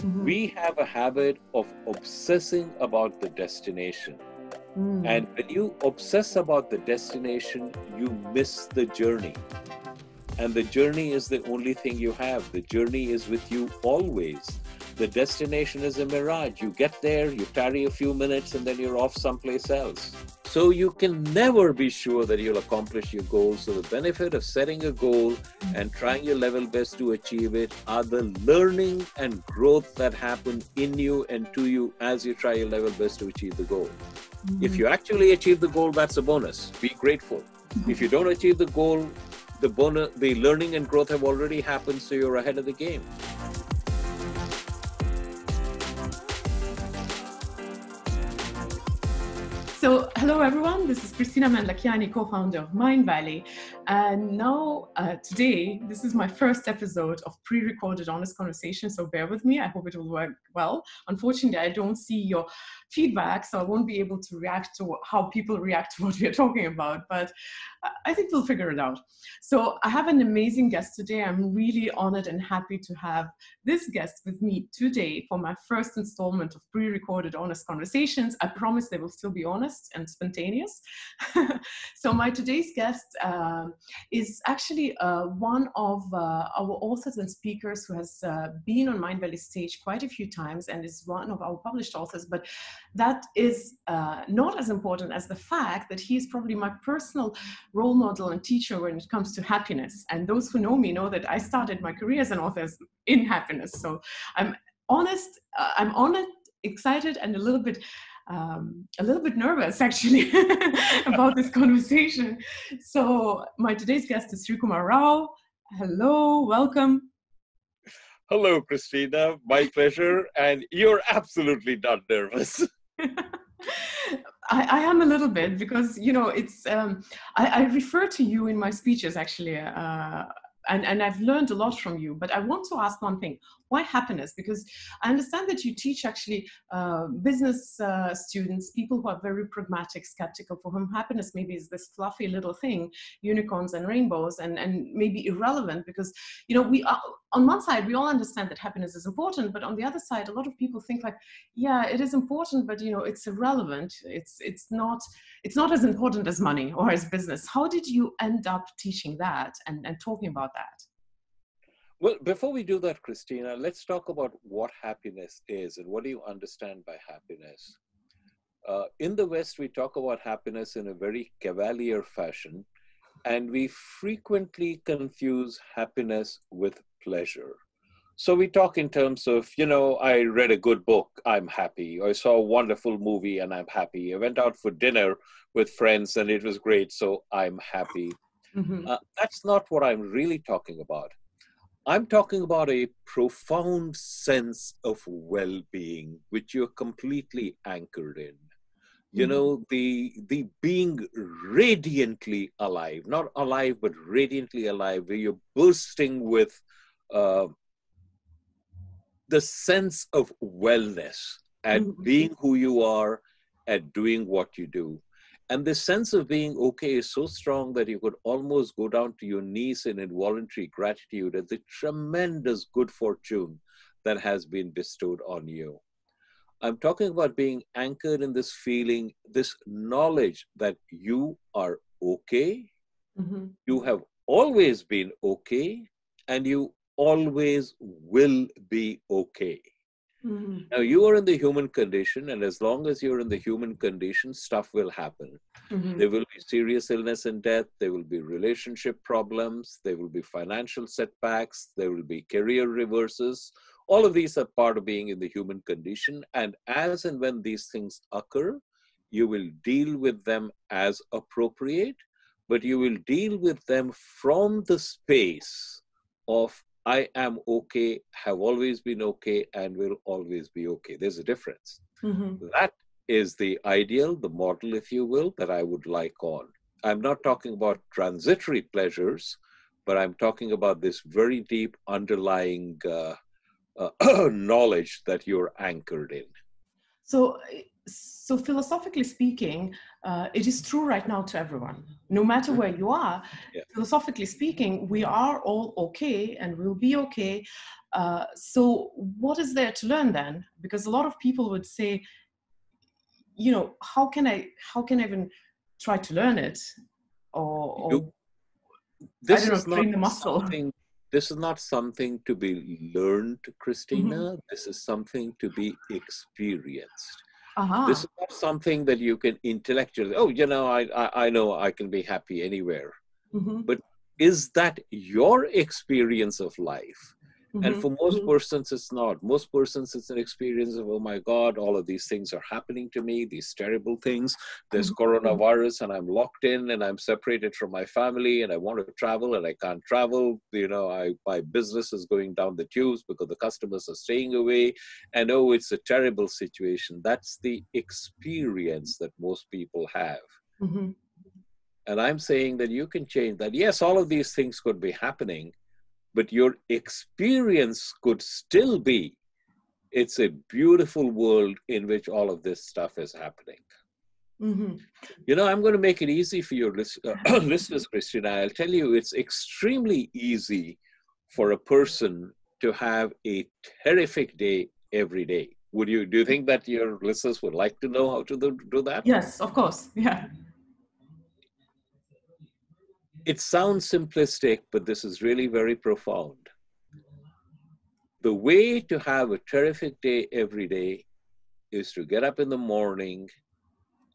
We have a habit of obsessing about the destination. And when you obsess about the destination, you miss the journey. And the journey is the only thing you have. The journey is with you always. The destination is a mirage. You get there, you tarry a few minutes, and then you're off someplace else. So you can never be sure that you'll accomplish your goal. So the benefit of setting a goal and trying your level best to achieve it are the learning and growth that happen in you and to you as you try your level best to achieve the goal. If you actually achieve the goal, that's a bonus. Be grateful. If you don't achieve the goal, the learning and growth have already happened, so you're ahead of the game. So, hello everyone, this is Kristina Mand-Lakhiani, co-founder of Mindvalley. And now, today, this is my first episode of pre-recorded honest conversation, so bear with me, I hope it will work well. Unfortunately, I don't see your feedback, so I won't be able to react to how people react to what we are talking about, but I think we'll figure it out. So, I have an amazing guest today. I'm really honored and happy to have this guest with me today for my first installment of pre-recorded honest conversations. I promise they will still be honest and spontaneous. So my today's guest is actually one of our authors and speakers who has been on Mindvalley stage quite a few times and is one of our published authors, but that is not as important as the fact that he is probably my personal role model and teacher when it comes to happiness. And those who know me know that I started my career as an author in happiness. So I'm honored, excited, and a little bit nervous actually about this conversation. So my today's guest is Srikumar Rao. Hello, welcome. Hello, Kristina. My pleasure. And you're absolutely not nervous. I am a little bit because, you know, it's, I refer to you in my speeches actually, and I've learned a lot from you, but I want to ask one thing. Why happiness? Because I understand that you teach actually business students, people who are very pragmatic, skeptical, for whom happiness maybe is this fluffy little thing, unicorns and rainbows, and maybe irrelevant because, you know, we are, on one side, we all understand that happiness is important, but on the other side, a lot of people think like, yeah, it is important, but, you know, it's irrelevant. It's not as important as money or as business. How did you end up teaching that and talking about that? Well, before we do that, Kristina, let's talk about what happiness is and what do you understand by happiness. In the West, we talk about happiness in a very cavalier fashion, and we frequently confuse happiness with pleasure. So we talk in terms of, you know, I read a good book, I'm happy. Or I saw a wonderful movie and I'm happy. I went out for dinner with friends and it was great, so I'm happy. That's not what I'm really talking about. I'm talking about a profound sense of well-being, which you're completely anchored in. You know, the being radiantly alive, not alive, but radiantly alive, where you're bursting with the sense of wellness at being who you are, at doing what you do. And this sense of being okay is so strong that you could almost go down to your knees in involuntary gratitude at the tremendous good fortune that has been bestowed on you. I'm talking about being anchored in this feeling, this knowledge that you are okay, you have always been okay, and you always will be okay. Now, you are in the human condition, and as long as you're in the human condition, stuff will happen. There will be serious illness and death. There will be relationship problems. There will be financial setbacks. There will be career reverses. All of these are part of being in the human condition. And as and when these things occur, you will deal with them as appropriate, but you will deal with them from the space of I am okay, have always been okay, and will always be okay. There's a difference. That is the ideal, the model, if you will, that I would like on. I'm not talking about transitory pleasures, but I'm talking about this very deep underlying knowledge that you're anchored in. So So philosophically speaking, it is true right now to everyone. No matter where you are, philosophically speaking, we are all okay and we'll be okay. So what is there to learn then? Because a lot of people would say, you know, how can I even try to learn it? Or I don't know, train the muscle. This is not something to be learned, Kristina. This is something to be experienced. This is not something that you can intellectually, oh, you know, I know I can be happy anywhere. But is that your experience of life? And for most persons, it's not. Most persons, it's an experience of, oh my God, all of these things are happening to me, these terrible things. There's coronavirus and I'm locked in and I'm separated from my family and I want to travel and I can't travel. You know, my business is going down the tubes because the customers are staying away. And oh, it's a terrible situation. That's the experience that most people have. And I'm saying that you can change that. Yes, all of these things could be happening, but your experience could still be, it's a beautiful world in which all of this stuff is happening. You know, I'm going to make it easy for your listeners, Kristina. I'll tell you, it's extremely easy for a person to have a terrific day every day. Do you think that your listeners would like to know how to do that? Yes, of course. Yeah. It sounds simplistic, but this is really very profound. The way to have a terrific day every day is to get up in the morning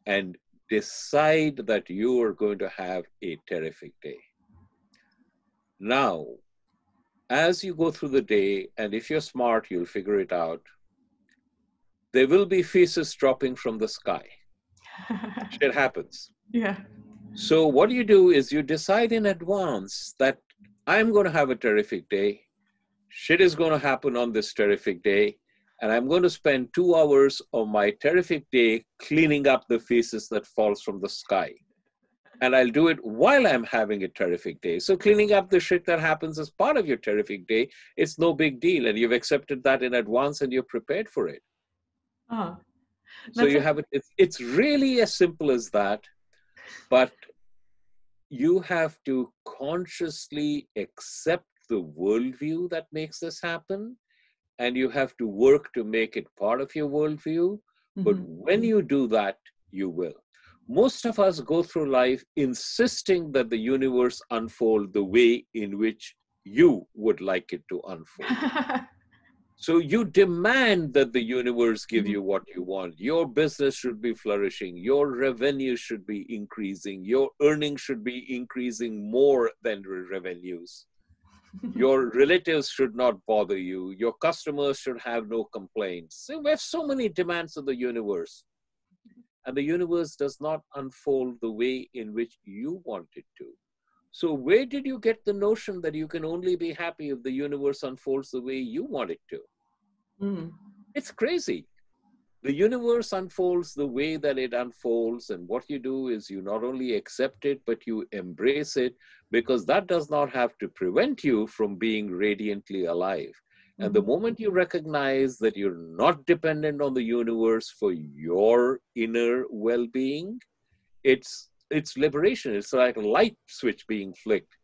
and decide that you are going to have a terrific day. Now, as you go through the day, and if you're smart, you'll figure it out, there will be feces dropping from the sky. Shit happens. Yeah. So what you do is you decide in advance that I'm going to have a terrific day. Shit is going to happen on this terrific day. And I'm going to spend 2 hours of my terrific day cleaning up the feces that falls from the sky. And I'll do it while I'm having a terrific day. So cleaning up the shit that happens as part of your terrific day, it's no big deal. And you've accepted that in advance and you're prepared for it. So you have it. It's really as simple as that. But you have to consciously accept the worldview that makes this happen, and you have to work to make it part of your worldview. But when you do that, you will. Most of us go through life insisting that the universe unfold the way in which you would like it to unfold. So you demand that the universe give you what you want. Your business should be flourishing. Your revenue should be increasing. Your earnings should be increasing more than revenues. Your relatives should not bother you. Your customers should have no complaints. So we have so many demands of the universe. And the universe does not unfold the way in which you want it to. So where did you get the notion that you can only be happy if the universe unfolds the way you want it to? It's crazy. The universe unfolds the way that it unfolds, and what you do is you not only accept it, but you embrace it, because that does not have to prevent you from being radiantly alive. And the moment you recognize that you're not dependent on the universe for your inner well-being, it's liberation. It's like a light switch being flicked.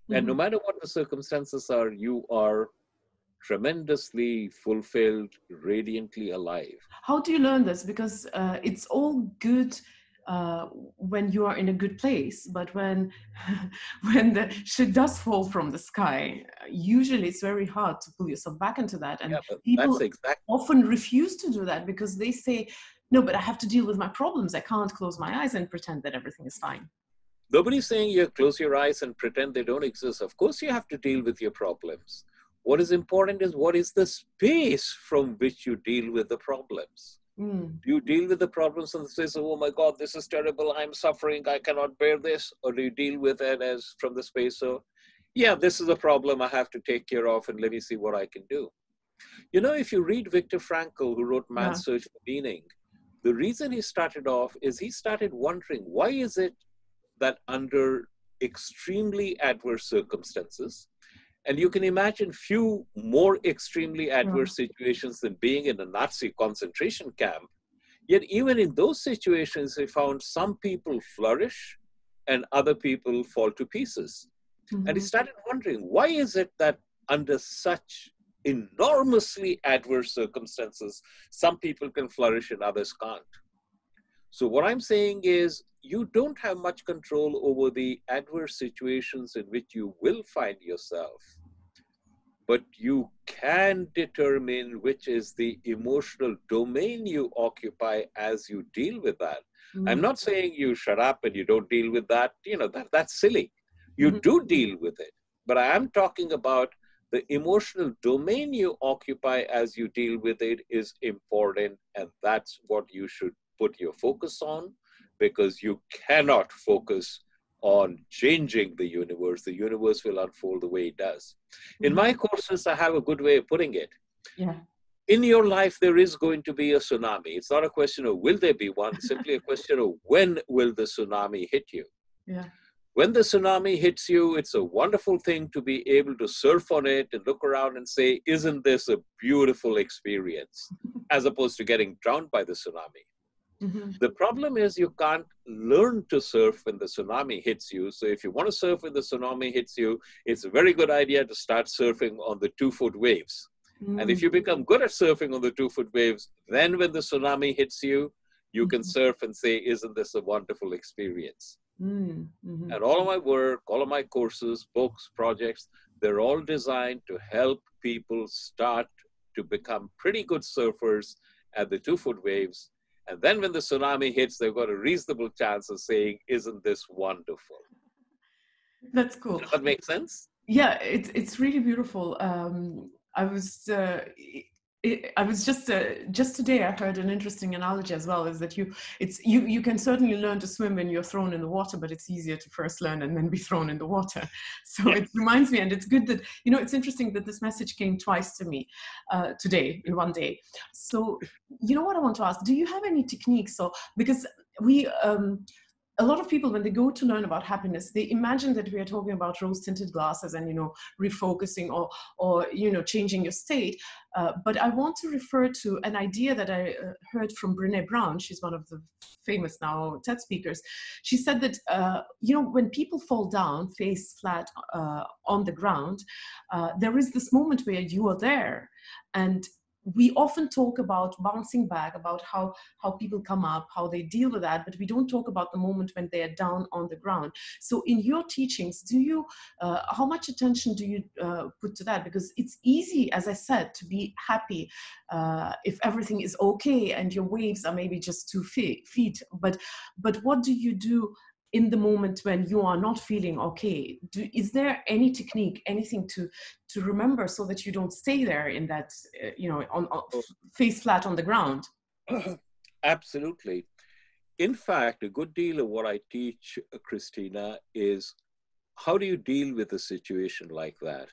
And no matter what the circumstances are, you are tremendously fulfilled, radiantly alive. How do you learn this? Because it's all good when you are in a good place, but when the shit does fall from the sky, usually it's very hard to pull yourself back into that. And people often refuse to do that because they say, no, but I have to deal with my problems. I can't close my eyes and pretend that everything is fine. Nobody's saying you close your eyes and pretend they don't exist. Of course, you have to deal with your problems. What is important is what is the space from which you deal with the problems. Do you deal with the problems from the space of, oh my God, this is terrible, I'm suffering, I cannot bear this? Or do you deal with it as from the space of, yeah, this is a problem I have to take care of and let me see what I can do. You know, if you read Viktor Frankl, who wrote Man's Search for Meaning, the reason he started off is he started wondering, why is it that under extremely adverse circumstances, and you can imagine few more extremely adverse situations than being in a Nazi concentration camp, Yet even in those situations, he found some people flourish and other people fall to pieces. And he started wondering, why is it that under such enormously adverse circumstances, some people can flourish and others can't? So what I'm saying is, you don't have much control over the adverse situations in which you will find yourself, but you can determine which is the emotional domain you occupy as you deal with that. I'm not saying you shut up and you don't deal with that. That's silly. You do deal with it. But I am talking about the emotional domain you occupy as you deal with it is important. And that's what you should put your focus on, because you cannot focus on changing the universe. The universe will unfold the way it does. In my courses, I have a good way of putting it. Yeah. In your life, there is going to be a tsunami. It's not a question of will there be one, it's simply a question of when will the tsunami hit you. Yeah. When the tsunami hits you, it's a wonderful thing to be able to surf on it and look around and say, isn't this a beautiful experience, as opposed to getting drowned by the tsunami. The problem is you can't learn to surf when the tsunami hits you. So if you want to surf when the tsunami hits you, it's a very good idea to start surfing on the 2-foot waves. And if you become good at surfing on the 2-foot waves, then when the tsunami hits you, you can surf and say, isn't this a wonderful experience? And all of my work, all of my courses, books, projects, they're all designed to help people start to become pretty good surfers at the 2-foot waves. And then when the tsunami hits, they've got a reasonable chance of saying, isn't this wonderful? That's cool. Does that make sense? Yeah, it's really beautiful. I was just today I heard an interesting analogy as well, is that you can certainly learn to swim when you're thrown in the water, but it's easier to first learn and then be thrown in the water. So It reminds me, and it's good that, it's interesting that this message came twice to me today in one day. So what I want to ask, do you have any techniques? So because a lot of people, when they go to learn about happiness, they imagine that we are talking about rose-tinted glasses and, refocusing or changing your state. But I want to refer to an idea that I heard from Brené Brown. She's one of the famous now TED speakers. She said that, when people fall down face flat on the ground, there is this moment where you are there. And we often talk about bouncing back, about how people come up, how they deal with that, but we don't talk about the moment when they are down on the ground. So in your teachings, how much attention do you put to that? Because it's easy, as I said, to be happy if everything is okay and your waves are maybe just 2 feet. But what do you do in the moment when you are not feeling okay? Is there any technique, anything to remember so that you don't stay there in that, on face flat on the ground? Absolutely. In fact, a good deal of what I teach, Kristina, is how do you deal with a situation like that?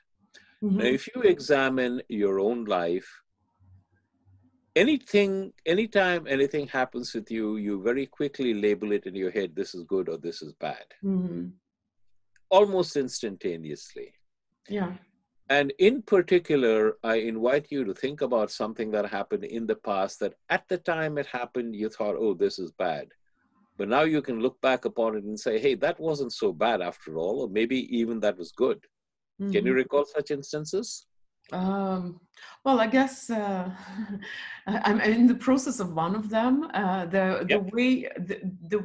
Now, if you examine your own life, anytime anything happens with you, you very quickly label it in your head, this is good or this is bad. Almost instantaneously. Yeah. And in particular, I invite you to think about something that happened in the past that at the time it happened, you thought, oh, this is bad. But now you can look back upon it and say, hey, that wasn't so bad after all, or maybe even that was good. Can you recall such instances? Well, I guess I'm in the process of one of them. The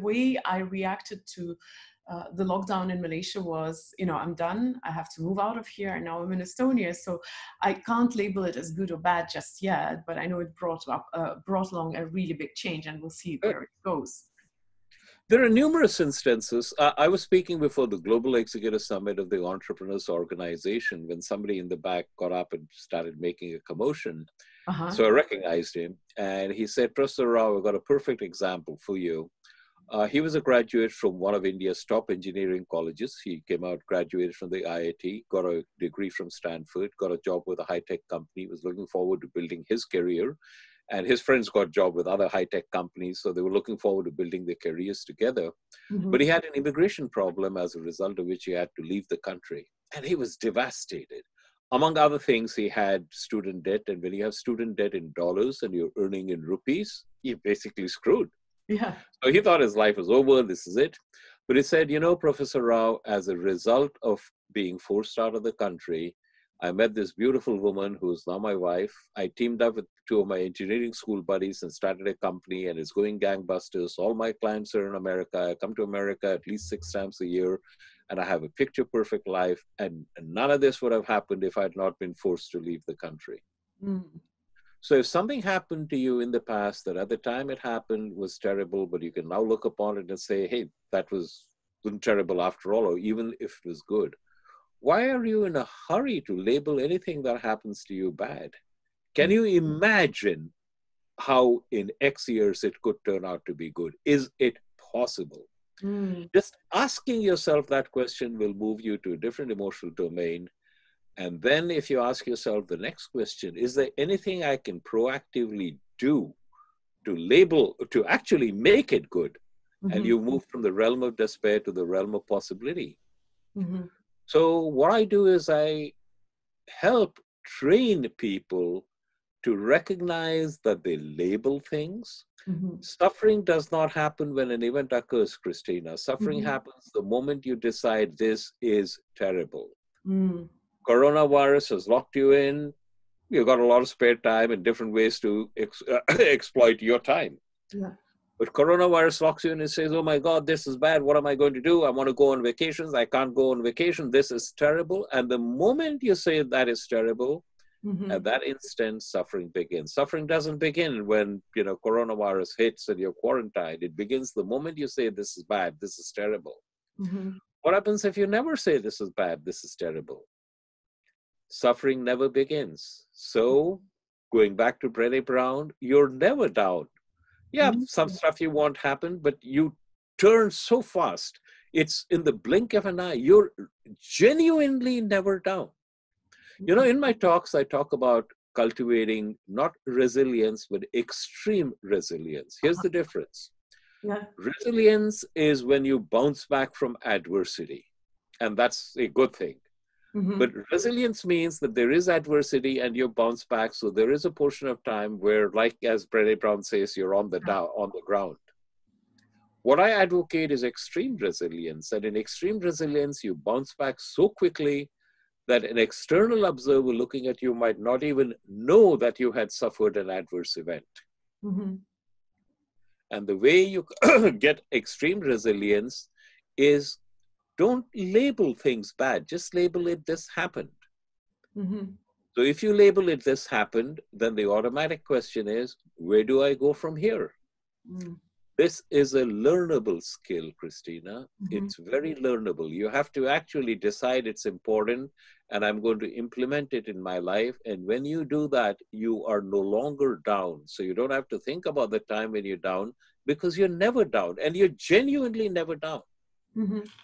way I reacted to the lockdown in Malaysia was, I'm done. I have to move out of here, and now I'm in Estonia. So I can't label it as good or bad just yet. But I know it brought along a really big change, and we'll see where it goes. There are numerous instances. I was speaking before the Global Executive Summit of the Entrepreneurs Organization when somebody in the back got up and started making a commotion. So I recognized him, and he said, Professor Rao, I've got a perfect example for you. He was a graduate from one of India's top engineering colleges. He came out, graduated from the IIT, got a degree from Stanford, got a job with a high-tech company, was looking forward to building his career. And his friends got a job with other high-tech companies, so they were looking forward to building their careers together. But he had an immigration problem, as a result of which he had to leave the country. And he was devastated. Among other things, he had student debt. And when you have student debt in dollars and you're earning in rupees, you're basically screwed. Yeah. So he thought his life was over. This is it. But he said, Professor Rao, as a result of being forced out of the country, I met this beautiful woman who's now my wife. I teamed up with two of my engineering school buddies and started a company, and it's going gangbusters. All my clients are in America. I come to America at least 6 times a year, and I have a picture perfect life. And none of this would have happened if I had not been forced to leave the country. Mm. So if something happened to you in the past that at the time it happened was terrible, but you can now look upon it and say, hey, that wasn't terrible after all, or even if it was good. Why are you in a hurry to label anything that happens to you bad? Can you imagine how in X years it could turn out to be good? Is it possible? Just asking yourself that question will move you to a different emotional domain. And then if you ask yourself the next question, is there anything I can proactively do to actually make it good? And you move from the realm of despair to the realm of possibility. So what I do is I help train people to recognize that they label things. Suffering does not happen when an event occurs, Kristina. Suffering happens the moment you decide this is terrible. Coronavirus has locked you in. You've got a lot of spare time and different ways to exploit your time. Yeah. But coronavirus locks you in and says, oh my God, this is bad. What am I going to do? I want to go on vacations. I can't go on vacation. This is terrible. And the moment you say that is terrible, at that instant, suffering begins. Suffering doesn't begin when, coronavirus hits and you're quarantined. It begins the moment you say this is bad, this is terrible. What happens if you never say this is bad, this is terrible? Suffering never begins. So going back to Brené Brown, you're never down. Yeah, some stuff you want happen, but you turn so fast. It's in the blink of an eye. You're genuinely never down. In my talks, I talk about cultivating not resilience, but extreme resilience. Here's the difference. Yeah. Resilience is when you bounce back from adversity, and that's a good thing. But resilience means that there is adversity and you bounce back. So there is a portion of time where, like as Brené Brown says, you're on the ground. What I advocate is extreme resilience. And in extreme resilience, you bounce back so quickly that an external observer looking at you might not even know that you had suffered an adverse event. And the way you get extreme resilience is don't label things bad. Just label it, this happened. So if you label it, this happened, then the automatic question is, where do I go from here? This is a learnable skill, Kristina. It's very learnable. You have to actually decide it's important and I'm going to implement it in my life. And when you do that, you are no longer down. So you don't have to think about the time when you're down because you're never down and you're genuinely never down.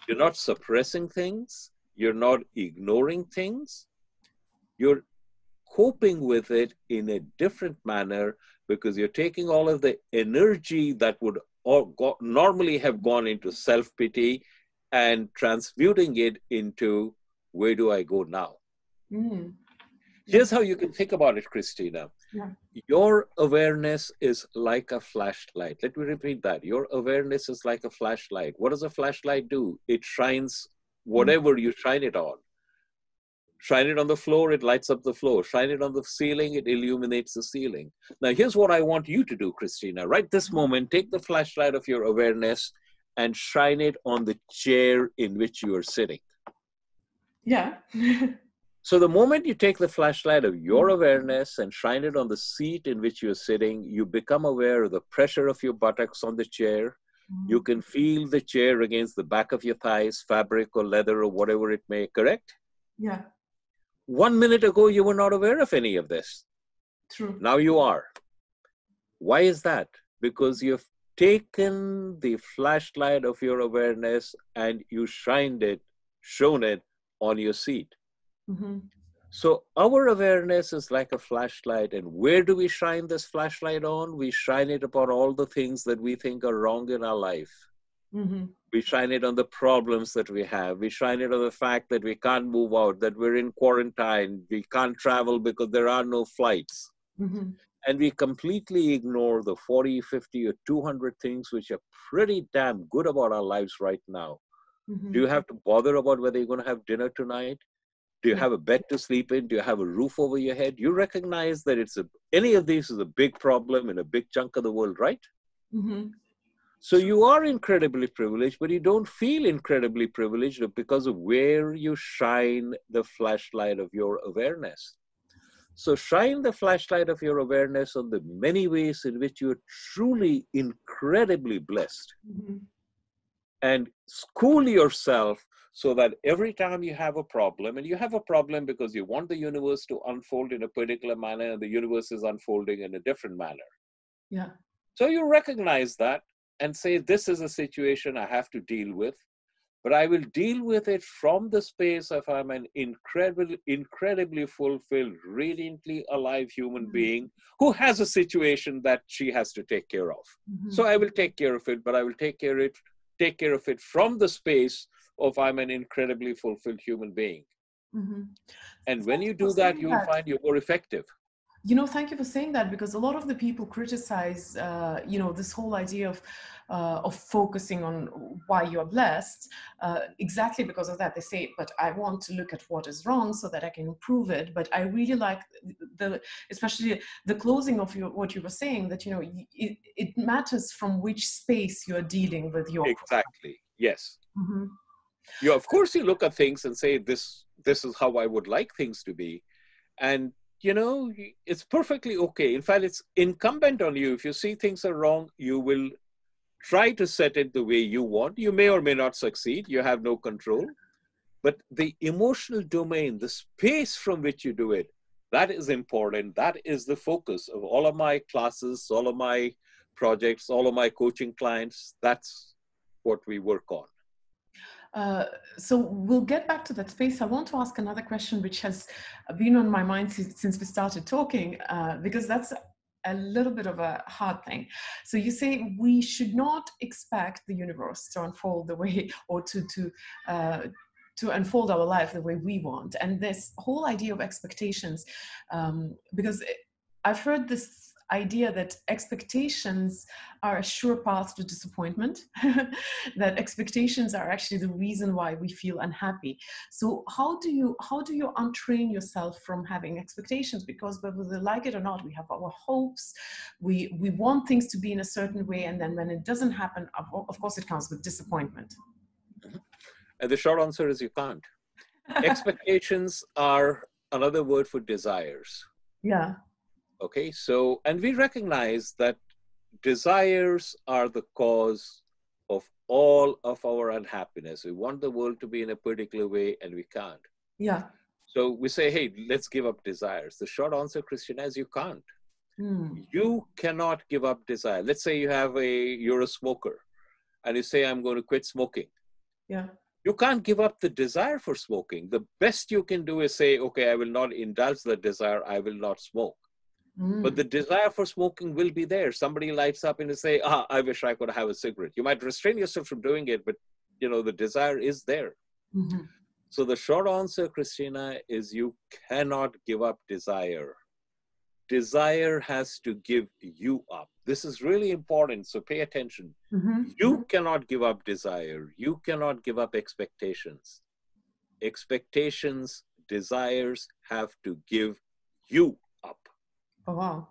You're not suppressing things. You're not ignoring things. You're coping with it in a different manner because you're taking all of the energy that would normally have gone into self-pity and transmuting it into where do I go now? Here's how you can think about it, Kristina. Your awareness is like a flashlight. Let me repeat that. Your awareness is like a flashlight. What does a flashlight do? It shines whatever you shine it on. Shine it on the floor, it lights up the floor. Shine it on the ceiling, it illuminates the ceiling. Now, here's what I want you to do, Kristina. Right this moment, take the flashlight of your awareness and shine it on the chair in which you are sitting. Yeah. So the moment you take the flashlight of your awareness and shine it on the seat in which you're sitting, you become aware of the pressure of your buttocks on the chair. You can feel the chair against the back of your thighs, fabric or leather or whatever it may, correct? Yeah. 1 minute ago, you were not aware of any of this. True. Now you are. Why is that? Because you've taken the flashlight of your awareness and you shone it on your seat. So our awareness is like a flashlight. And where do we shine this flashlight on? We shine it upon all the things that we think are wrong in our life. We shine it on the problems that we have. We shine it on the fact that we can't move out, that we're in quarantine, we can't travel because there are no flights. Mm-hmm. And we completely ignore the 40, 50, or 200 things which are pretty damn good about our lives right now. Mm-hmm. Do you have to bother about whether you're going to have dinner tonight? Do you have a bed to sleep in? Do you have a roof over your head? You recognize that any of these is a big problem in a big chunk of the world, right? Mm-hmm. So you are incredibly privileged, but you don't feel incredibly privileged because of where you shine the flashlight of your awareness. So shine the flashlight of your awareness on the many ways in which you're truly incredibly blessed. Mm-hmm. And school yourself so that every time you have a problem, and you have a problem because you want the universe to unfold in a particular manner, and the universe is unfolding in a different manner. Yeah. So you recognize that and say, this is a situation I have to deal with, but I will deal with it from the space of I'm an incredibly fulfilled, radiantly alive human being who has a situation that she has to take care of. Mm-hmm. So I will take care of it, but I will take care of it from the space of I'm an incredibly fulfilled human being. Mm-hmm. And when you do that, you'll find you're more effective. Thank you for saying that, because a lot of the people criticize, this whole idea of focusing on why you're blessed, exactly because of that. They say, but I want to look at what is wrong so that I can improve it. But I really like especially the closing of what you were saying, that, it matters from which space you're dealing with your Exactly. Yes. Mm-hmm. Of course, you look at things and say, this is how I would like things to be. And it's perfectly okay. In fact, it's incumbent on you. If you see things are wrong, you will try to set it the way you want. You may or may not succeed. You have no control. But the emotional domain, the space from which you do it, that is important. That is the focus of all of my classes, all of my projects, all of my coaching clients. That's what we work on. So we'll get back to that space. I want to ask another question, which has been on my mind since we started talking, because that's a little bit of a hard thing. So you say we should not expect the universe to unfold the way, or to unfold our life the way we want. And this whole idea of expectations, because I've heard this idea that expectations are a sure path to disappointment, that expectations are actually the reason why we feel unhappy. So how do you untrain yourself from having expectations? Because whether we like it or not, we have our hopes, we want things to be in a certain way, and then when it doesn't happen, of course it comes with disappointment. And the short answer is you can't. Expectations are another word for desires. Yeah. Okay, so, and we recognize that desires are the cause of all of our unhappiness. We want the world to be in a particular way, and we can't. Yeah. So we say, hey, let's give up desires. The short answer, Kristina, is you can't. You cannot give up desire. Let's say you're a smoker, and you say, I'm going to quit smoking. Yeah. You can't give up the desire for smoking. The best you can do is say, okay, I will not indulge the desire. I will not smoke. But the desire for smoking will be there. Somebody lights up and you say, I wish I could have a cigarette. You might restrain yourself from doing it, but the desire is there. Mm-hmm. So the short answer, Kristina, is you cannot give up desire. Desire has to give you up. This is really important, so pay attention. Mm-hmm. You cannot give up desire. You cannot give up expectations. Expectations, desires have to give you up. Oh, wow.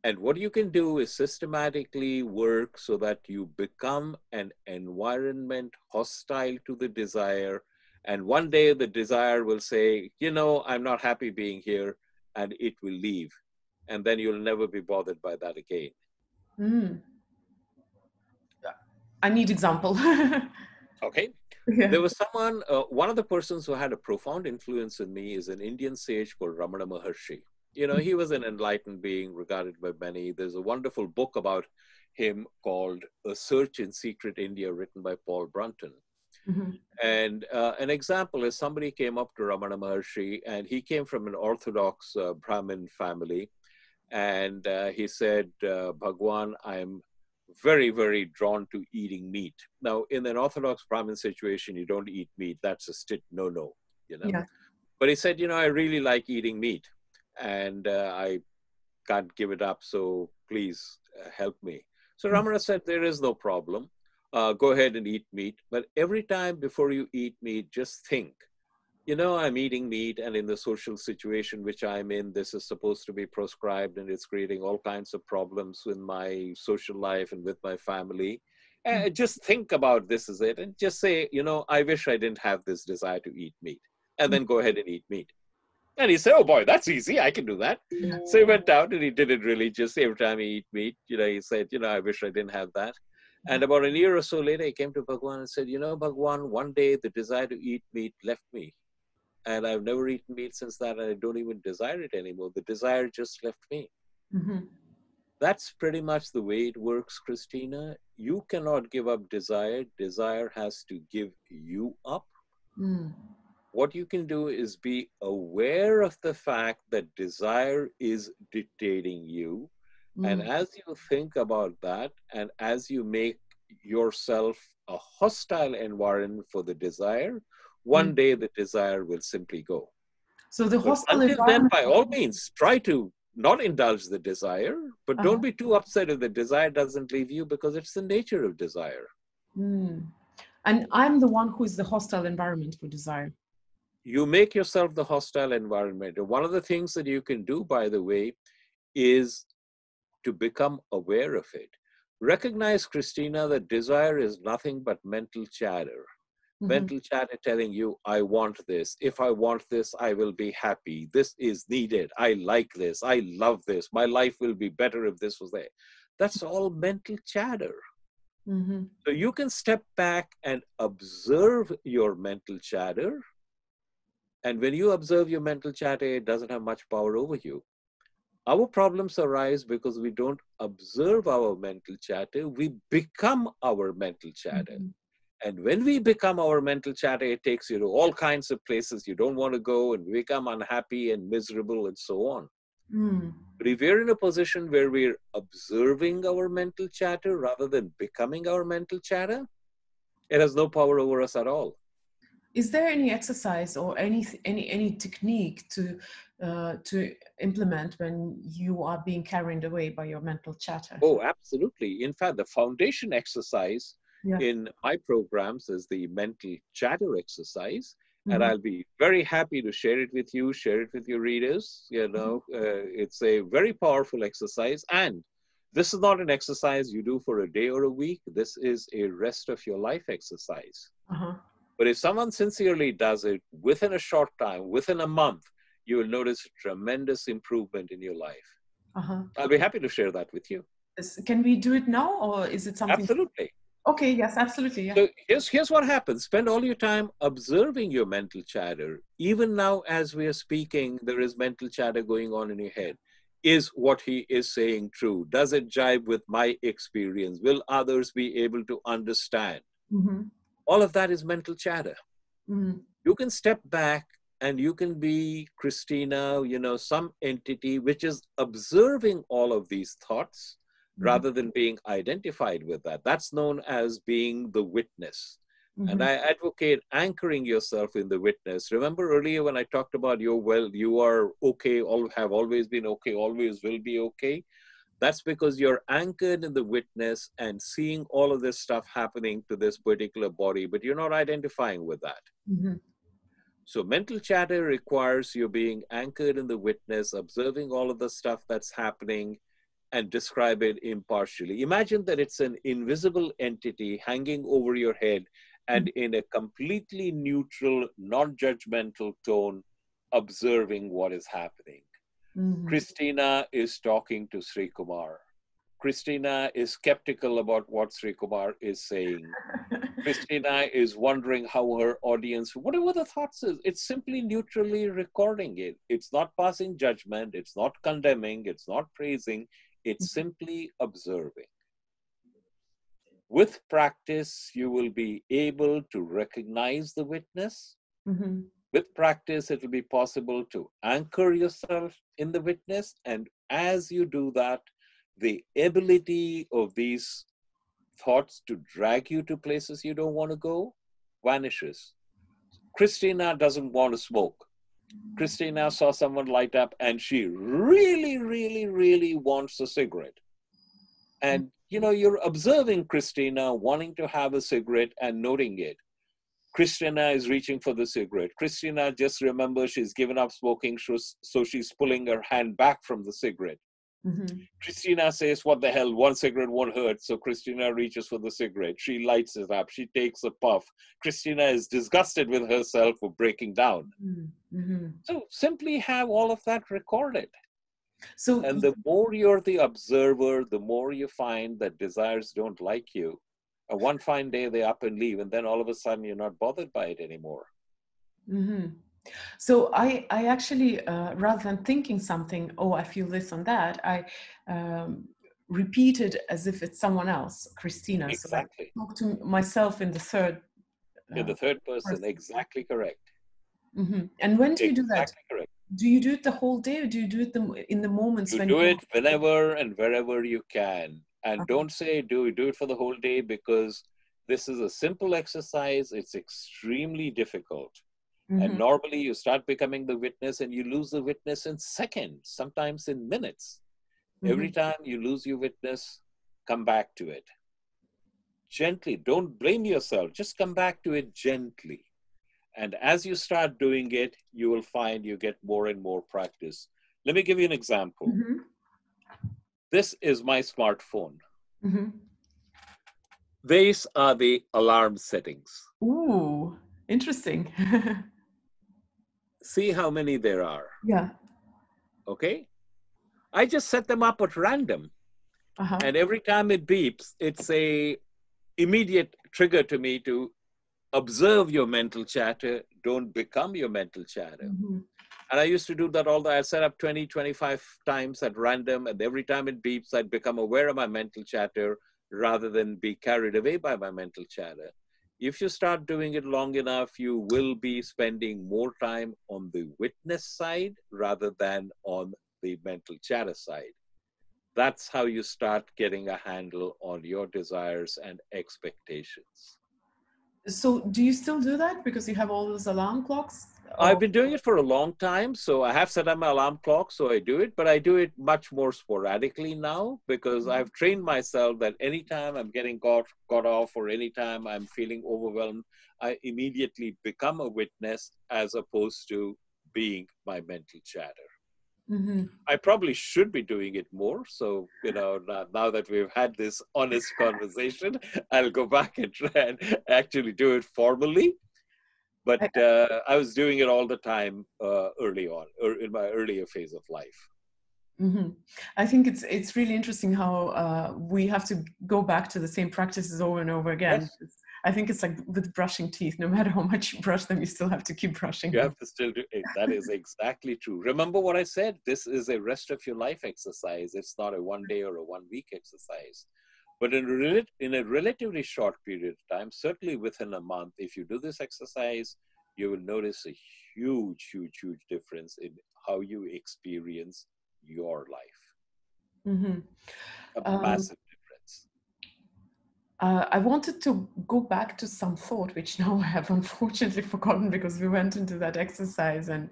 And what you can do is systematically work so that you become an environment hostile to the desire. And one day the desire will say, I'm not happy being here, and it will leave. And then you'll never be bothered by that again. I need example. Okay. Yeah. There was someone, one of the persons who had a profound influence on me is an Indian sage called Ramana Maharshi. He was an enlightened being regarded by many. There's a wonderful book about him called A Search in Secret India, written by Paul Brunton. Mm-hmm. And an example is somebody came up to Ramana Maharshi, and he came from an Orthodox Brahmin family. And he said, Bhagwan, I'm very, very drawn to eating meat. Now, in an Orthodox Brahmin situation, you don't eat meat. That's a strict no-no, you know. Yeah. But he said, I really like eating meat, and I can't give it up, so please help me. So Ramana said, there is no problem. Go ahead and eat meat. But every time before you eat meat, just think, I'm eating meat, and in the social situation which I'm in, this is supposed to be proscribed, and it's creating all kinds of problems with my social life and with my family. Just think about this is it, and just say, I wish I didn't have this desire to eat meat, and then go ahead and eat meat. And he said, oh boy, that's easy. I can do that. So he went out and he did it religiously. Every time he eat meat, he said, I wish I didn't have that. And about a year or so later, he came to Bhagwan and said, Bhagwan, one day the desire to eat meat left me. And I've never eaten meat since that. And I don't even desire it anymore. The desire just left me. Mm-hmm. That's pretty much the way it works, Kristina. You cannot give up desire. Desire has to give you up. Mm. What you can do is be aware of the fact that desire is dictating you. And as you think about that, and as you make yourself a hostile environment for the desire, one day the desire will simply go. So the hostile until then, environment, by all means, try to not indulge the desire, but don't be too upset if the desire doesn't leave you, because it's the nature of desire. And I'm the one who is the hostile environment for desire. You make yourself the hostile environment. And one of the things that you can do, by the way, is to become aware of it. Recognize, Kristina, that desire is nothing but mental chatter. Mental chatter telling you, I want this. If I want this, I will be happy. This is needed. I like this. I love this. My life will be better if this was there. That's all mental chatter. So you can step back and observe your mental chatter. And when you observe your mental chatter, it doesn't have much power over you. Our problems arise because we don't observe our mental chatter. We become our mental chatter. And when we become our mental chatter, it takes you to all kinds of places you don't want to go, and we become unhappy and miserable and so on. But if we're in a position where we're observing our mental chatter rather than becoming our mental chatter, it has no power over us at all. Is there any exercise or any technique to implement when you are being carried away by your mental chatter? Oh, absolutely. In fact, the foundation exercise in my programs is the mental chatter exercise. And I'll be very happy to share it with you, share it with your readers. It's a very powerful exercise. And this is not an exercise you do for a day or a week. This is a rest of your life exercise. But if someone sincerely does it within a short time, within a month, you will notice a tremendous improvement in your life. I'll be happy to share that with you. Can we do it now, or is it something? Absolutely. Okay, yes, absolutely. Yeah. So here's what happens. Spend all your time observing your mental chatter. Even now, as we are speaking, there is mental chatter going on in your head. Is what he is saying true? Does it jibe with my experience? Will others be able to understand? All of that is mental chatter. You can step back and you can be, Kristina, some entity which is observing all of these thoughts rather than being identified with that. That's known as being the witness. And I advocate anchoring yourself in the witness. Remember earlier when I talked about you are okay, have always been okay, always will be okay. That's because you're anchored in the witness and seeing all of this stuff happening to this particular body, but you're not identifying with that. So mental chatter requires you being anchored in the witness, observing all of the stuff that's happening, and describe it impartially. Imagine that it's an invisible entity hanging over your head and in a completely neutral, non-judgmental tone, observing what is happening. Kristina is talking to Srikumar. Kristina is skeptical about what Srikumar is saying. Kristina is wondering how her audience, whatever the thoughts is, it's simply neutrally recording it. It's not passing judgment. It's not condemning. It's not praising. It's simply observing. With practice, you will be able to recognize the witness. With practice, it will be possible to anchor yourself in the witness. And as you do that, the ability of these thoughts to drag you to places you don't want to go vanishes. Kristina doesn't want to smoke. Kristina saw someone light up and she really, really, really wants a cigarette. And, you know, you're observing Kristina wanting to have a cigarette and noting it. Kristina is reaching for the cigarette. Kristina just remembers she's given up smoking, so she's pulling her hand back from the cigarette. Mm-hmm. Kristina says, what the hell, one cigarette won't hurt. So Kristina reaches for the cigarette. She lights it up. She takes a puff. Kristina is disgusted with herself for breaking down. Mm-hmm. So simply have all of that recorded. So, And the more you're the observer, the more you find that desires don't like you. And one fine day they up and leave, and then all of a sudden you're not bothered by it anymore. mm-hmm. So I actually, rather than thinking something, oh, I feel this and that, I repeat it as if it's someone else, Kristina. Exactly. So I talk to myself in the third. In the third person, exactly correct. Mm-hmm. And when do you do that? Exactly correct. Do you do it the whole day, or do you do it in the moments You when do it whenever and wherever you can. And don't say do it for the whole day, because this is a simple exercise. It's extremely difficult. Mm-hmm. And normally you start becoming the witness and you lose the witness in seconds, sometimes in minutes. Mm-hmm. Every time you lose your witness, come back to it. Gently, don't blame yourself. Just come back to it gently. And as you start doing it, you will find you get more and more practice. Let me give you an example. Mm-hmm. This is my smartphone. Mm-hmm. These are the alarm settings. Ooh, interesting. See how many there are. Yeah. Okay. I just set them up at random. Uh-huh. And every time it beeps, it's a immediate trigger to me to observe your mental chatter. Don't become your mental chatter. Mm-hmm. And I used to do that all the, I set up 20, 25 times at random. And every time it beeps, I'd become aware of my mental chatter rather than be carried away by my mental chatter. If you start doing it long enough, you will be spending more time on the witness side rather than on the mental chatter side. That's how you start getting a handle on your desires and expectations. So do you still do that because you have all those alarm clocks? I've been doing it for a long time. So I have set up my alarm clock, so I do it, but I do it much more sporadically now because I've trained myself that anytime I'm getting caught off or anytime I'm feeling overwhelmed, I immediately become a witness as opposed to being my mental chatter. Mm-hmm. I probably should be doing it more. So, you know, now that we've had this honest conversation, I'll go back and try and actually do it formally. But I was doing it all the time early on, or in my earlier phase of life. Mm-hmm. I think it's really interesting how we have to go back to the same practices over and over again. Yes. I think it's like with brushing teeth. No matter how much you brush them, you still have to keep brushing. You have to still do it. That is exactly true. Remember what I said? This is a rest of your life exercise. It's not a 1 day or a 1 week exercise. But in a relatively short period of time, certainly within a month, if you do this exercise, you will notice a huge, huge, huge difference in how you experience your life. Mm-hmm. A massive difference. I wanted to go back to some thought, which now I have unfortunately forgotten because we went into that exercise, and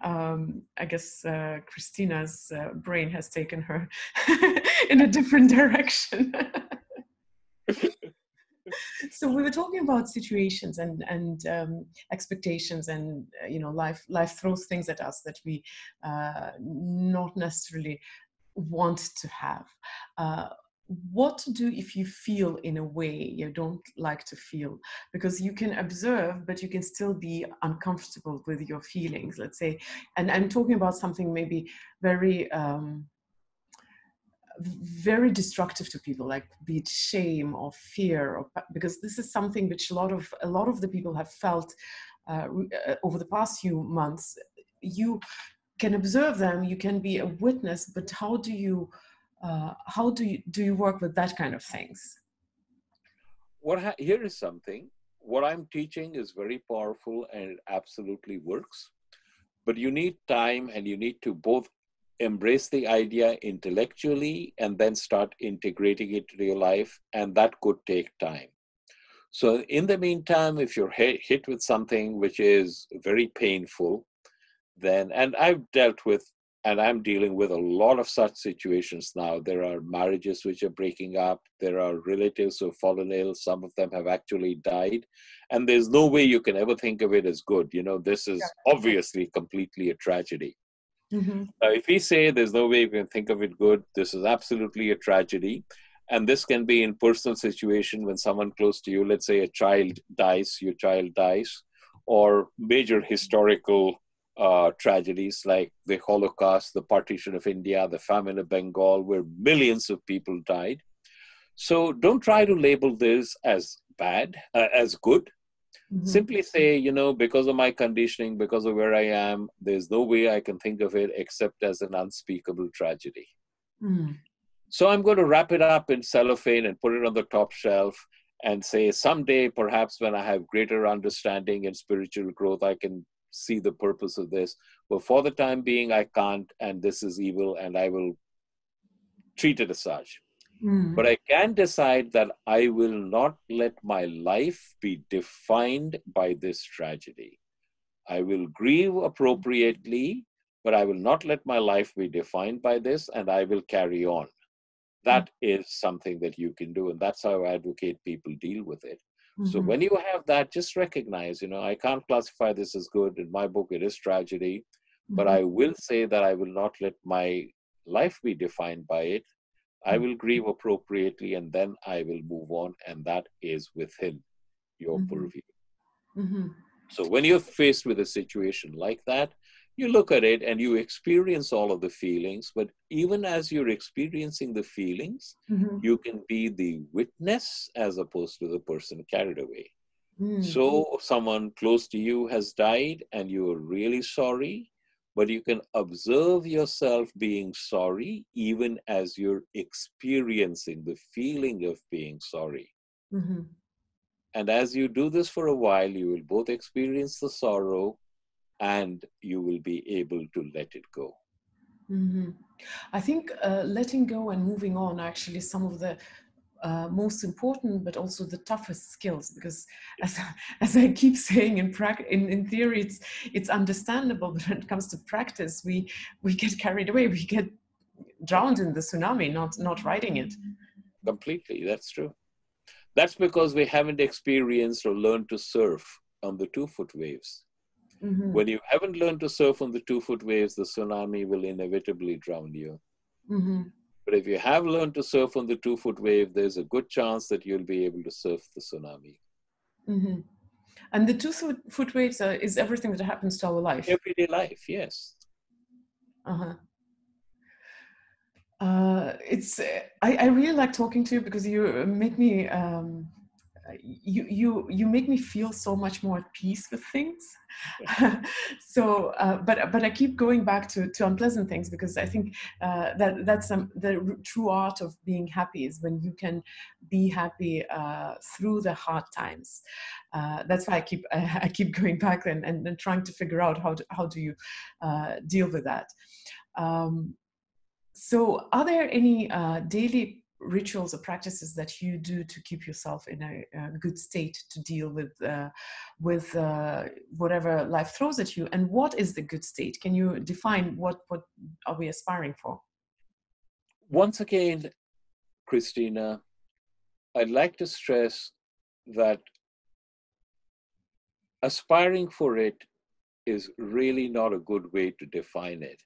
I guess Kristina's brain has taken her in a different direction. So we were talking about situations and expectations, and you know, life throws things at us that we not necessarily want to have. What to do if you feel in a way you don't like to feel? Because you can observe, but you can still be uncomfortable with your feelings, let's say. And I'm talking about something maybe very very destructive to people, like be it shame or fear, or, because this is something which a lot of the people have felt over the past few months. You can observe them, you can be a witness, but how do you work with that kind of things? Here is something. What I'm teaching is very powerful and it absolutely works. But you need time, and you need to both embrace the idea intellectually and then start integrating it into your life. And that could take time. So in the meantime, if you're hit with something which is very painful, then, and I've dealt with, and I'm dealing with a lot of such situations now. There are marriages which are breaking up. There are relatives who have fallen ill. Some of them have actually died. And there's no way you can ever think of it as good. You know, this is obviously completely a tragedy. Mm-hmm. Now, if we say there's no way we can think of it good, this is absolutely a tragedy. And this can be in personal situation when someone close to you, let's say a child dies, your child dies, or major historical tragedies like the Holocaust, the partition of India, the famine of Bengal, where millions of people died. So don't try to label this as bad, as good. Mm-hmm. Simply say, you know, because of my conditioning, because of where I am, there's no way I can think of it except as an unspeakable tragedy. Mm. So I'm going to wrap it up in cellophane and put it on the top shelf and say, someday, perhaps when I have greater understanding and spiritual growth, I can see the purpose of this. But for the time being, I can't, and this is evil, and I will treat it as such. Mm. But I can decide that I will not let my life be defined by this tragedy. I will grieve appropriately, but I will not let my life be defined by this, and I will carry on. That is something that you can do, and that's how I advocate people deal with it. Mm-hmm. So when you have that, just recognize, you know, I can't classify this as good. In my book, it is tragedy, but I will say that I will not let my life be defined by it. I will grieve appropriately, and then I will move on, and that is within your purview. Mm-hmm. So when you're faced with a situation like that, you look at it and you experience all of the feelings, but even as you're experiencing the feelings, you can be the witness as opposed to the person carried away. So someone close to you has died and you're really sorry, but you can observe yourself being sorry even as you're experiencing the feeling of being sorry. And as you do this for a while, you will both experience the sorrow and you will be able to let it go. I think letting go and moving on are actually some of the most important, but also the toughest skills, because as I keep saying, in theory, it's understandable, but when it comes to practice, we get carried away, we get drowned in the tsunami, not riding it. Completely, that's true. That's because we haven't experienced or learned to surf on the 2-foot waves. When you haven't learned to surf on the 2-foot waves, the tsunami will inevitably drown you. But if you have learned to surf on the 2-foot wave, there's a good chance that you'll be able to surf the tsunami. And the 2-foot waves is everything that happens to our life. Everyday life, yes. It's I really like talking to you because you make me you make me feel so much more at peace with things. So but I keep going back to unpleasant things, because I think that's the true art of being happy is when you can be happy through the hard times. That's why I keep going back and trying to figure out how do you deal with that. So are there any daily rituals or practices that you do to keep yourself in a good state to deal with whatever life throws at you? And what is the good state? Can you define what are we aspiring for? Once again, Kristina, I'd like to stress that aspiring for it is really not a good way to define it.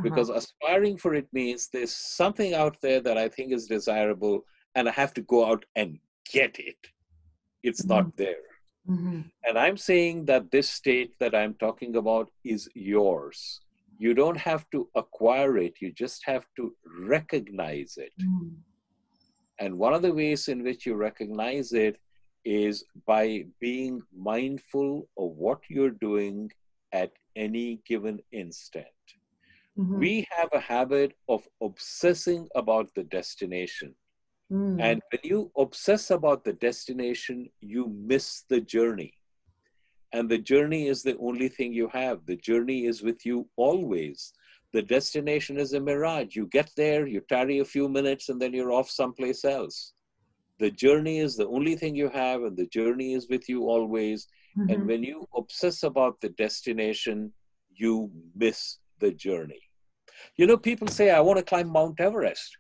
Because aspiring for it means there's something out there that I think is desirable and I have to go out and get it. It's not there. And I'm saying that this state that I'm talking about is yours. You don't have to acquire it. You just have to recognize it. And one of the ways in which you recognize it is by being mindful of what you're doing at any given instant. We have a habit of obsessing about the destination. And when you obsess about the destination, you miss the journey. And the journey is the only thing you have. The journey is with you always. The destination is a mirage. You get there, you tarry a few minutes, and then you're off someplace else. The journey is the only thing you have, and the journey is with you always. And when you obsess about the destination, you miss the journey. You know, people say, I want to climb Mount Everest.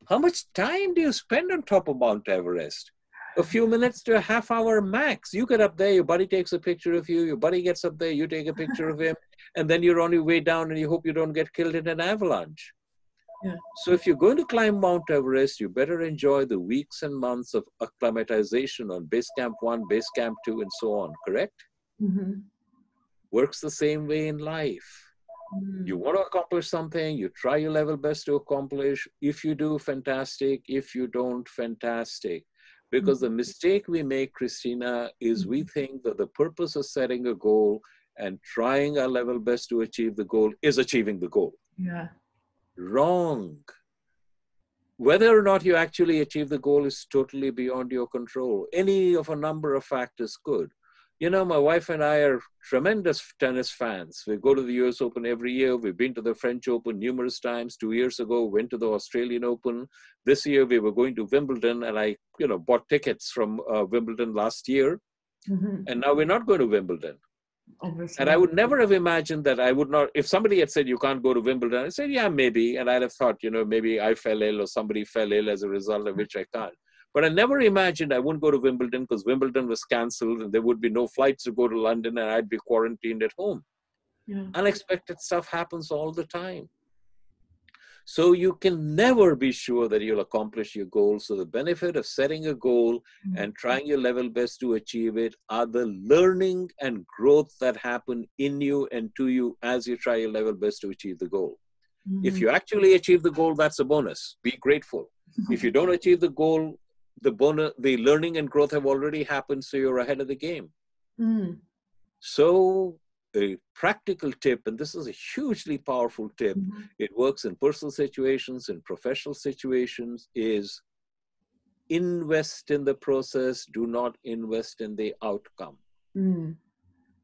How much time do you spend on top of Mount Everest? A few minutes to a half hour max. You get up there, your buddy takes a picture of you, your buddy gets up there, you take a picture of him, and then you're on your way down and you hope you don't get killed in an avalanche. Yeah. So if you're going to climb Mount Everest, you better enjoy the weeks and months of acclimatization on base camp 1, base camp 2, and so on, correct? Works the same way in life. You want to accomplish something, you try your level best to accomplish. If you do, fantastic. If you don't, fantastic. Because the mistake we make, Kristina, is we think that the purpose of setting a goal and trying our level best to achieve the goal is achieving the goal. Yeah. Wrong. Whether or not you actually achieve the goal is totally beyond your control. Any of a number of factors could. You know, my wife and I are tremendous tennis fans. We go to the US Open every year. We've been to the French Open numerous times. 2 years ago, went to the Australian Open. This year, we were going to Wimbledon, and I, bought tickets from Wimbledon last year. And now we're not going to Wimbledon. Obviously. And I would never have imagined that I would not, if somebody had said, you can't go to Wimbledon, I said, yeah, maybe. And I'd have thought, maybe I fell ill or somebody fell ill as a result of which I can't. But I never imagined I wouldn't go to Wimbledon because Wimbledon was canceled and there would be no flights to go to London and I'd be quarantined at home. Yeah. Unexpected stuff happens all the time. So you can never be sure that you'll accomplish your goal. So the benefit of setting a goal and trying your level best to achieve it are the learning and growth that happen in you and to you as you try your level best to achieve the goal. If you actually achieve the goal, that's a bonus. Be grateful. If you don't achieve the goal, the learning and growth have already happened, so you're ahead of the game. So a practical tip, and this is a hugely powerful tip, it works in personal situations, in professional situations, is invest in the process, do not invest in the outcome.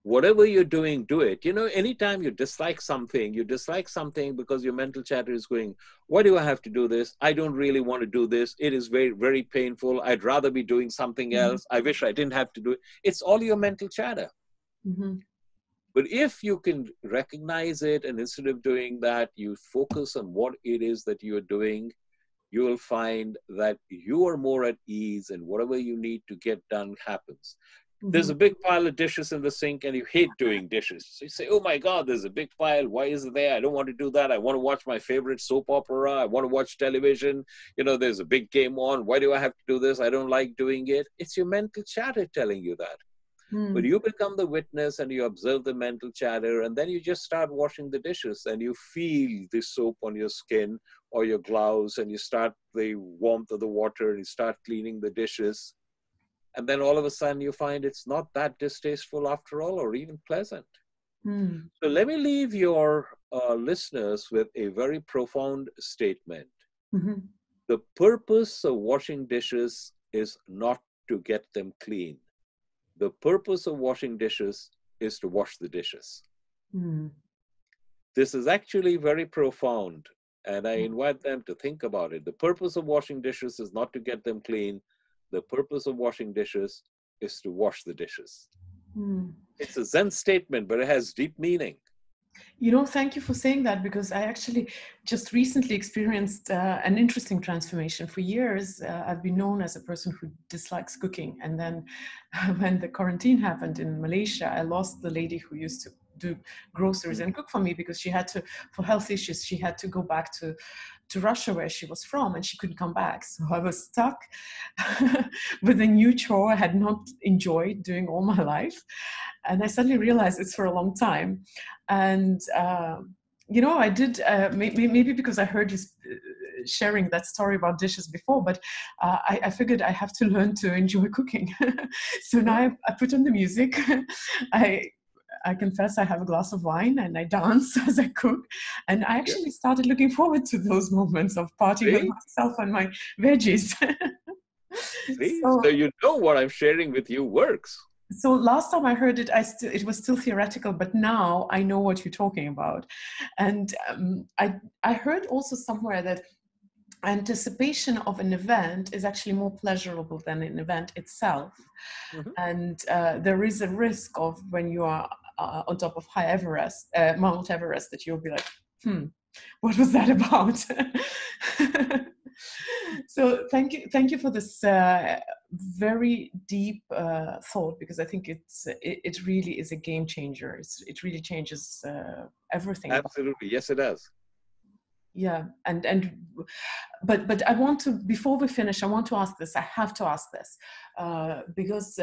Whatever you're doing, do it. Anytime you dislike something because your mental chatter is going, why do I have to do this? I don't really want to do this. It is very, very painful. I'd rather be doing something else. I wish I didn't have to do it. It's all your mental chatter. But if you can recognize it and instead of doing that, you focus on what it is that you're doing, you will find that you are more at ease and whatever you need to get done happens. There's a big pile of dishes in the sink and you hate doing dishes. So you say, oh my God, there's a big pile. Why is it there? I don't want to do that. I want to watch my favorite soap opera. I want to watch television. There's a big game on. Why do I have to do this? I don't like doing it. It's your mental chatter telling you that. But you become the witness and you observe the mental chatter and then you just start washing the dishes and you feel the soap on your skin or your gloves and you start the warmth of the water and you start cleaning the dishes. And then all of a sudden you find it's not that distasteful after all, or even pleasant. So let me leave your listeners with a very profound statement. The purpose of washing dishes is not to get them clean. The purpose of washing dishes is to wash the dishes. This is actually very profound, and I invite them to think about it. The purpose of washing dishes is not to get them clean. The purpose of washing dishes is to wash the dishes. It's a Zen statement, but it has deep meaning. Thank you for saying that, because I actually just recently experienced an interesting transformation. For years, I've been known as a person who dislikes cooking. And then when the quarantine happened in Malaysia, I lost the lady who used to do groceries and cook for me because she had to, for health issues, she had to go back to Russia where she was from and she couldn't come back. So I was stuck with a new chore I had not enjoyed doing all my life. And I suddenly realized it's for a long time. And, I did, maybe because I heard you sharing that story about dishes before, but I figured I have to learn to enjoy cooking. So now I put on the music. I confess I have a glass of wine and I dance as I cook. And I actually started looking forward to those moments of partying with myself and my veggies. So you know what I'm sharing with you works. So last time I heard it, it was still theoretical, but now I know what you're talking about. And I heard also somewhere that anticipation of an event is actually more pleasurable than an event itself. Mm-hmm. And there is a risk of when you are on top of Mount Everest, that you'll be like, what was that about? So thank you for this very deep thought, because I think it really is a game changer. It really changes everything. Absolutely, yes, it does. Yeah, but I want to, before we finish, I want to ask this. I have to ask this because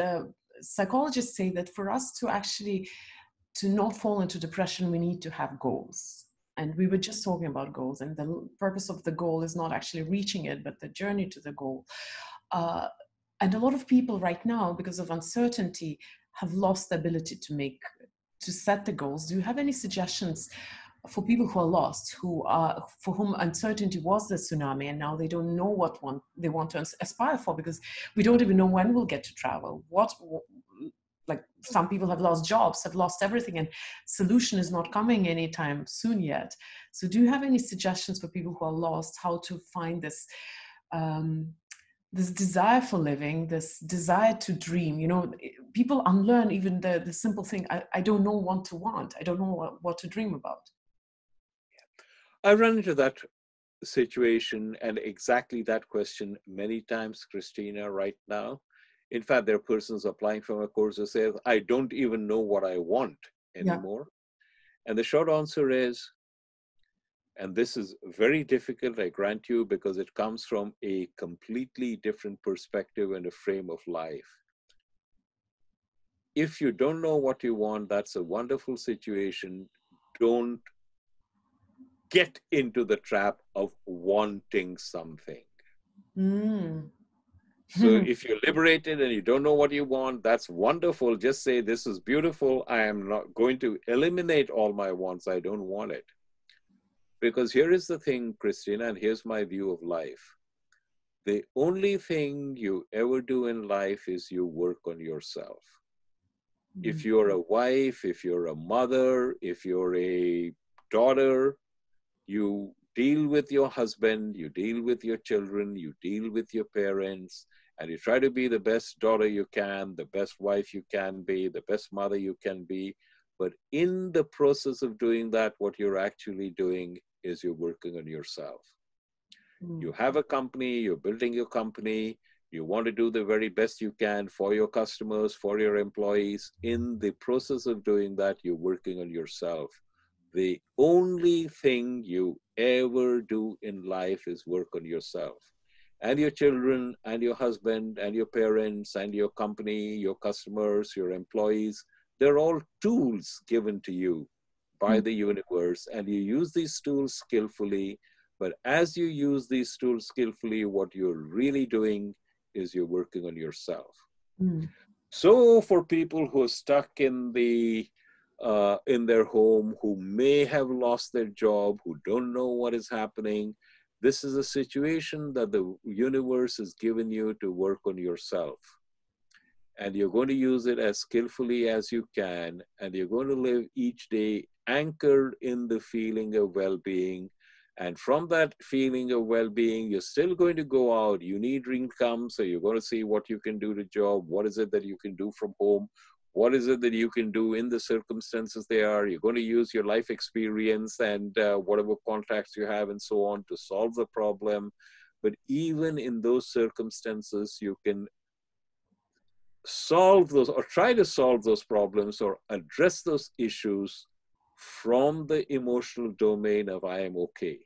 psychologists say that for us to not fall into depression, we need to have goals. And we were just talking about goals, and the purpose of the goal is not actually reaching it, but the journey to the goal. And a lot of people right now, because of uncertainty, have lost the ability to set the goals. Do you have any suggestions for people who are lost, for whom uncertainty was the tsunami, and now they don't know what they want to aspire for, because we don't even know when we'll get to travel? Like, some people have lost jobs, have lost everything, and solution is not coming anytime soon yet. So do you have any suggestions for people who are lost, how to find this this desire for living, this desire to dream? You know, people unlearn even the simple thing, I don't know what to want, I don't know what to dream about. I've run into that situation and exactly that question many times, Kristina, right now. In fact, there are persons applying for a course who say, I don't even know what I want anymore. Yeah. And the short answer is, and this is very difficult, I grant you, because it comes from a completely different perspective and a frame of life. If you don't know what you want, that's a wonderful situation. Don't get into the trap of wanting something. So if you're liberated and you don't know what you want, that's wonderful. Just say, this is beautiful. I am not going to eliminate all my wants. I don't want it. Because here is the thing, Kristina, and here's my view of life. The only thing you ever do in life is you work on yourself. If you're a wife, if you're a mother, if you're a daughter, you deal with your husband, you deal with your children, you deal with your parents, and you try to be the best daughter you can, the best wife you can be, the best mother you can be. But in the process of doing that, what you're actually doing is you're working on yourself. You have a company, you're building your company, you want to do the very best you can for your customers, for your employees. In the process of doing that, you're working on yourself. The only thing you ever do in life is work on yourself. And your children, and your husband, and your parents, and your company, your customers, your employees, they're all tools given to you by the universe, and you use these tools skillfully. But as you use these tools skillfully, what you're really doing is you're working on yourself. So for people who are stuck in their home, who may have lost their job, who don't know what is happening, this is a situation that the universe has given you to work on yourself. And you're going to use it as skillfully as you can, and you're going to live each day anchored in the feeling of well-being. And from that feeling of well-being, you're still going to go out. You need income, so you're going to see what you can do to job. What is it that you can do from home? What is it that you can do in the circumstances they are? You're going to use your life experience and whatever contacts you have and so on to solve the problem. But even in those circumstances, you can solve those or try to solve those problems or address those issues from the emotional domain of I am okay.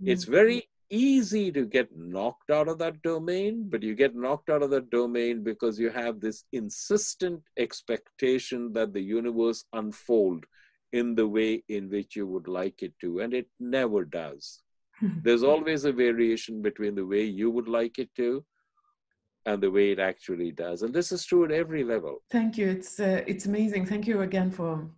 It's very easy to get knocked out of that domain, but you get knocked out of that domain because you have this insistent expectation that the universe unfold in the way in which you would like it to, and it never does. There's always a variation between the way you would like it to and the way it actually does. And this is true at every level. Thank you. It's amazing. Thank you again for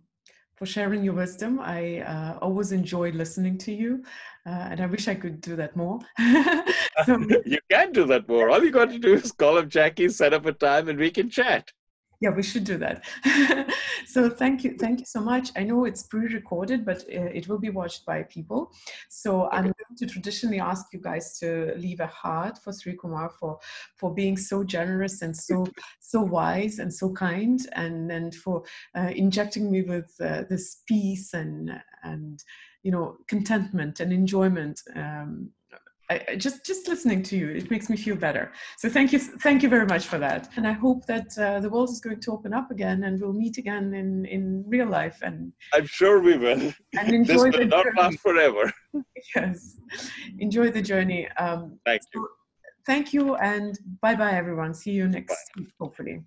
sharing your wisdom. I always enjoy listening to you, and I wish I could do that more. You can do that more. All you got to do is call up Jackie, set up a time, and we can chat. Yeah, we should do that. So thank you so much. I know it's pre-recorded, but it will be watched by people. So I'm going to traditionally ask you guys to leave a heart for Srikumar for being so generous and so wise and so kind, and for injecting me with this peace and contentment and enjoyment. Just listening to you, it makes me feel better. So thank you very much for that. And I hope that the world is going to open up again, and we'll meet again in real life. And I'm sure we will. And enjoy this will not last forever. Yes, enjoy the journey. Thank you. Thank you, and bye bye, everyone. See you next week, hopefully.